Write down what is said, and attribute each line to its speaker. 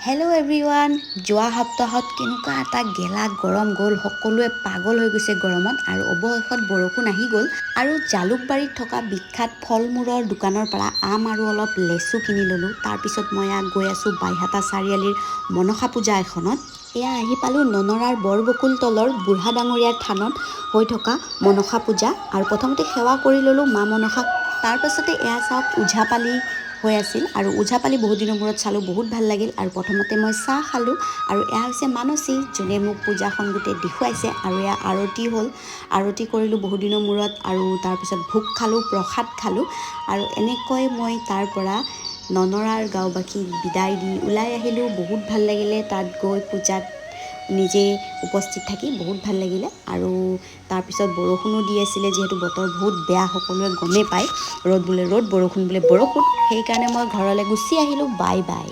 Speaker 1: Hello' everyone. যোৱা সপ্তাহত কেনেকুৱা এটা গেলা গৰম গ'ল, সকলোৱে পাগল হৈ গৈছে গৰমত আৰু অৱশেষত বৰষুণ আহি গ'ল। আৰু জালুকবাৰীত থকা বিখ্যাত ফল মূলৰ দোকানৰ পৰা আম আৰু অলপ লেচু কিনি ল'লোঁ। তাৰপিছত মই গৈ আছোঁ বাইহাটা চাৰিআলিৰ মনসা পূজা এখনত। এয়া আহি পালোঁ ননৰাৰ বৰবকুল তলৰ বুঢ়া ডাঙৰীয়াৰ থানত হৈ থকা মনসা পূজা। আৰু প্ৰথমতে সেৱা কৰি ল'লোঁ মা মনসাক। তাৰপাছতে এয়া চাওক ওঝাপালি হৈ আছিল আৰু ওঝাপালি বহুত দিনৰ মূৰত চালোঁ, বহুত ভাল লাগিল। আৰু প্ৰথমতে মই চাহ খালোঁ আৰু এয়া হৈছে মানসী, যোনে মোক পূজাখন গোটেই দেখুৱাইছে। আৰু এয়া আৰতি হ'ল, আৰতি কৰিলোঁ বহুত দিনৰ মূৰত। আৰু তাৰপিছত ভোগ খালোঁ, প্ৰসাদ খালোঁ। আৰু এনেকৈ মই তাৰ পৰা ননৰাৰ গাঁওবাসীক বিদায় দি ওলাই আহিলোঁ। বহুত ভাল লাগিলে তাত গৈ পূজাত নিজে উপস্থিত থাকি বহুত ভাল লাগিলে। আৰু তাৰপিছত বৰষুণো দি আছিলে, যিহেতু বতৰ বহুত বেয়া, সকলোৱে গমেই পায়। ৰ'দ বোলে ৰ'দ, বৰষুণ বোলে বৰষুণ। সেইকাৰণে মই ঘৰলৈ গুচি আহিলোঁ। Bye bye.